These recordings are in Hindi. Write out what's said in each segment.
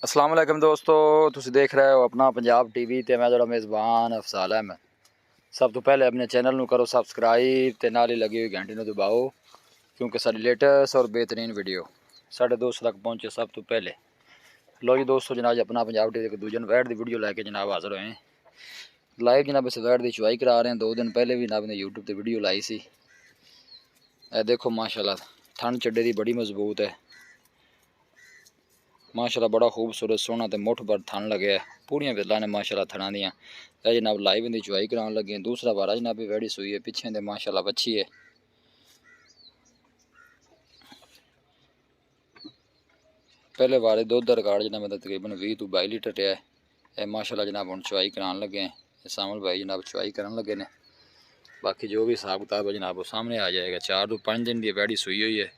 अस्सलाम वालेकुम दोस्तों, तुसी देख रहे हो अपना पंजाब टीवी ते मैं जोड़ा मेज़बान अफसाल अहमद। सब तो पहले अपने चैनल नू करो सब्सक्राइब ते नाल ही लगी हुई घंटी नू दबाओ, क्योंकि सारी लेटेस्ट और बेहतरीन वीडियो साढ़े दोस्तों तक पहुँचे सब तो पहले। लो जी दोस्तों, जनाब अपना पंजाब टीवी के दूजन वैट की वीडियो लैके जनाब हाज़र होए लाइव। जनाब इस वैट की चुवाई करा रहे हैं। 2 दिन पहले भी जनाब ने यूट्यूब पर वीडियो लाई सी। ए देखो माशाल्लाह थन चड्डे की बड़ी मजबूत है माशाल्लाह, बड़ा खूबसूरत सोहना तो मुठ भर थन लगे है। पूरियां विरला ने माशाल्लाह थना दियाँ। जनाब लाइव इनकी चुवाई कराने लगे। दूसरा बारा जनाब वैड़ी सुई है पिछे दे माशाल्लाह बच्ची है। पहले बारे दुध का रिकॉर्ड जनाब तकरीबन 20 तो 22 लीटर रहा है। माशाल्लाह जनाब हम चुवाई कराने लगे हैं। सामल भाई जनाब चुवाई करन लगे ने। बाकी जो भी हिसाब किताब है जनाब वो सामने आ जाएगा। 4 तो 5 दिन की वैड़ी सुई हुई है।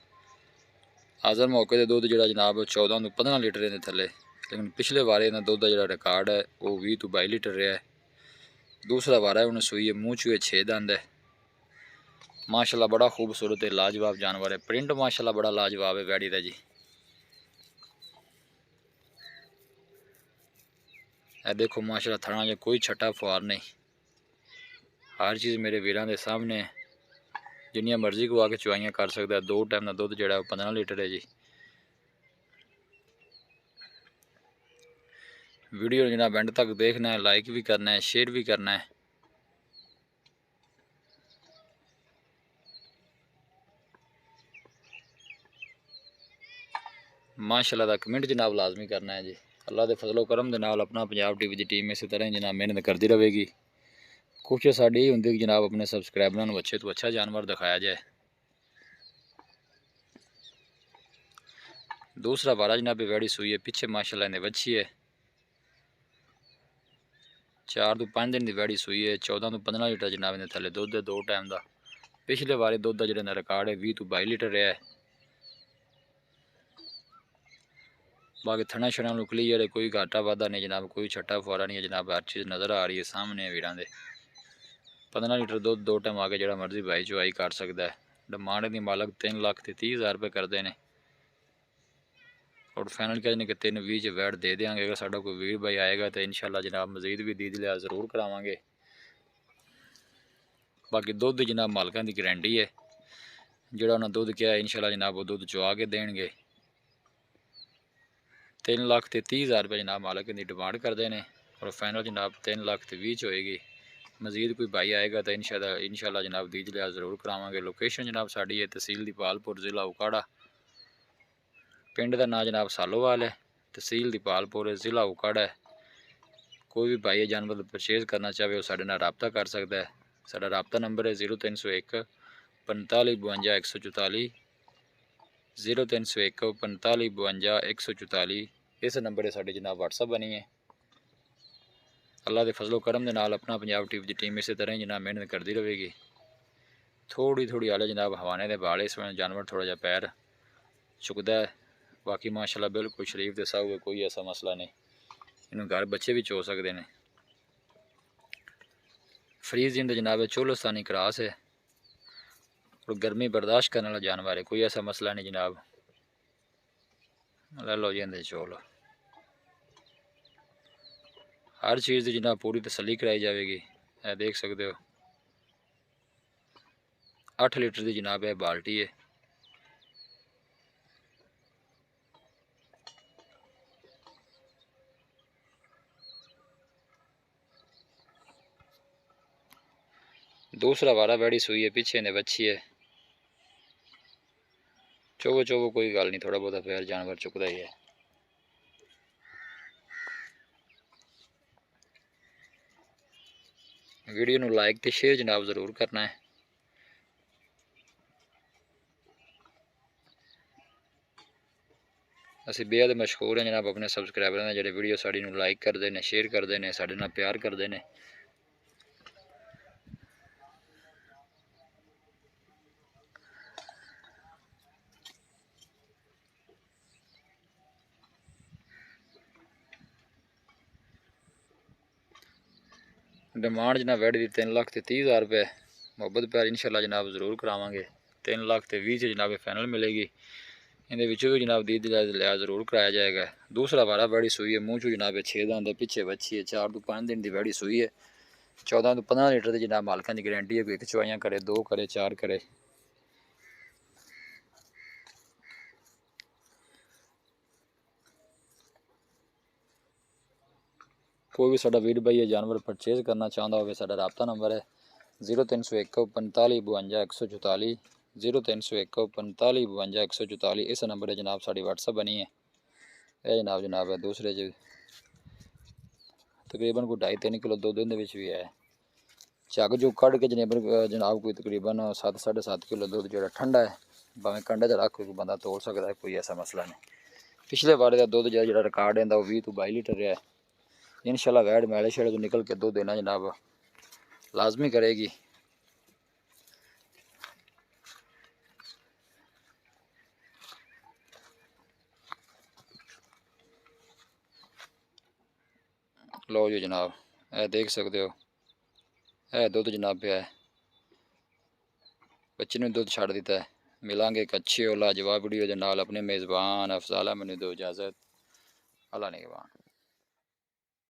हाज़र मौके से दुध जो जनाब 14 तो 15 लीटर के थले, लेकिन पिछले बारे का दुध का जो रिकॉर्ड है वो 20 तो 22 लीटर रहा है। दूसरा बारा है उन्हें सुई है, मूँह चूहे 6 दंद है। माशाल्लाह बड़ा खूबसूरत है, लाजवाब जानवर है। प्रिंट माशाल्लाह बड़ा लाजवाब है वैड़ी का जी। ए देखो माशाल्लाह थना जो कोई छट्टा फुआर नहीं। हर चीज़ मेरे वीरां दे सामने जिन्नियां मर्जी को आके चुवाइयां कर सकता है। 2 टाइम का दुध जो 15 लीटर है जी। वीडियो जनाब एंड तक देखना है, लाइक भी करना है, शेयर भी करना है। माशाल्लाह दा कमेंट जनाब लाजमी करना है जी। अल्लाह के फजलो करम दे नाल अपना पंजाब टीवी की टीम इस तरह जनाब मेहनत करती रहेगी। कोशिश साड़ी यही होंगी कि जनाब अपने सबसक्राइबरों को अच्छे तो अच्छा जानवर दिखाया जाए। दूसरा बारा जनाब वैड़ी सुई है पिछे माशाल्लाह ने बच्ची है। 4 तो 5 दिन की वैड़ी सुई है। 14 तो 15 लीटर जनाब ने थले दुध है 2 टाइम का। पिछले बारे दुध का जो रिकॉर्ड है 20 तो 22 लीटर रहा है। बाकी थना छना क्लीयर है, कोई घाटा वाधा नहीं जनाब, कोई छट्टा फुआरा नहीं है जनाब। हर चीज़ नज़र आ रही है सामने वीरां दे। 15 लीटर दुध 2 टाइम आके जो मर्जी भाई चुवाई कर सकता है। डिमांड की मालक 3,30,000 रुपये करते हैं और फाइनल कहते हैं कि 3,20 वैट दे देंगे। अगर साडा कोई वीर भाई आएगा तो इंशाल्लाह जनाब मजीद भी दी लिया ज़रूर करावांगे। बाकी दुध जनाब मालकों की गारंटी है, जोड़ा उन्हें दुध किया इंशाल्लाह जनाब वो दुध चुआ के देंगे। 3,30,000 रुपये जनाब मालक की डिमांड करते हैं और फाइनल जनाब 3,20,000 होएगी। मजीद कोई भाई आएगा तो इंशाल्लाह जनाब दी लिया ज़रूर करावांगे। लोकेशन जनाब साड़ी है तहसील दीपालपुर, ज़िला उकाड़ा। पिंड का नाम जनाब सालोवाल है, तहसील दीपालपुर, ज़िला उकाड़ा है। कोई भी भाई जानवर परचेज़ करना चाहे वो साढ़े नाल रबता कर सकता है। साडा रबता नंबर है 0301 45 52 144, 0301 45 52 144। इस नंबर पर साड़ी जनाब व्हाट्सअप बनी है। अल्लाह के फजलो करम के नाल अपना पंजाब टीवी की टीम इस तरह जनाब मेहनत करती रहेगी। थोड़ी थोड़ी हाले जनाब हवाने के बाल इस वक्त जानवर थोड़ा जहा पैर चुकता है। बाकी माशाल्लाह बिल्कुल शरीफ दे साहब है, कोई ऐसा मसला नहीं। इन्होंने घर बच्चे भी चो सकते हैं। फ्रीज इन जनाब चोलस्तानी क्रास है और गर्मी बर्दाश्त करने वाला जानवर है, कोई ऐसा मसला नहीं जनाब। ले लो जी अंदर चोल। हर चीज़ की जनाब पूरी तसल्ली कराई जाएगी। देख सकते हो 8 लीटर की जनाब है बाल्टी है। दूसरा वारा वैड़ी सुई है पिछे ने बच्ची है। चोवो चोवो कोई गल नहीं, थोड़ा बहुत पैर जानवर चुकता ही है। वीडियो नू लाइक तो शेयर जनाब ज़रूर करना है। असी बेहद मशहूर हैं जनाब अपने सबसक्राइबर जो वीडियो साड़ी नू लाइक करते हैं, शेयर करते हैं, साढ़े नाल प्यार करते हैं। डिमांड जनाब वैड की 3,30,000 रुपये। मुहब्बत प्यार इंशाल्लाह जनाब ज़रूर करावांगे। 3,20,000 जनाब फाइनल मिलेगी। इन्हें विचों भी जनाब दी लिहाज जरूर कराया जाएगा। दूसरा वारा बड़ी सूई है, मूँह चो जनाब 6 दांत पिछे बच्ची है, 4 तो 5 दिन की बड़ी सूई है, 14 तो 15 लीटर की जनाब मालकों की गारंटी है। कोई 1 चवाइयाँ करे, 2 करे, 4 करे। कोई भी साडा वीर भाई जानवर परचेज करना चाहता हो, साडा राबता नंबर है 0301 45 52 144, 0301 45 52 144। इस नंबर है जनाब साड़ी व्हाट्सअप बनी है। यह जनाब है दूसरे च तकरीबन कोई 2.5-3 किलो दुध भी है। झग जो कढ़ के जनाब कोई तकरीबन 7 साढ़े 7 किलो दुध जो ठंडा है, भावें कंडे रख कोई बंदा तोड़ सकता है, कोई ऐसा मसला नहीं। पिछले बारे का दुध जो रिकॉर्ड है वो 20 तो 22 लीटर रहा है। इंशाल्लाह वैड मैले शेड़े तो निकल के दुध देना जनाब लाजमी करेगी। लो जी जनाब, यह देख सकते हो, यह दुध जनाब पे है, बच्चे ने दुध छड़ दिता है। मिलांगे एक अच्छी और लाजवाब वीडियो के नाल। अपने मेज़बान अफजाला मैंने दो इजाज़त। अल्लाह निगहबान।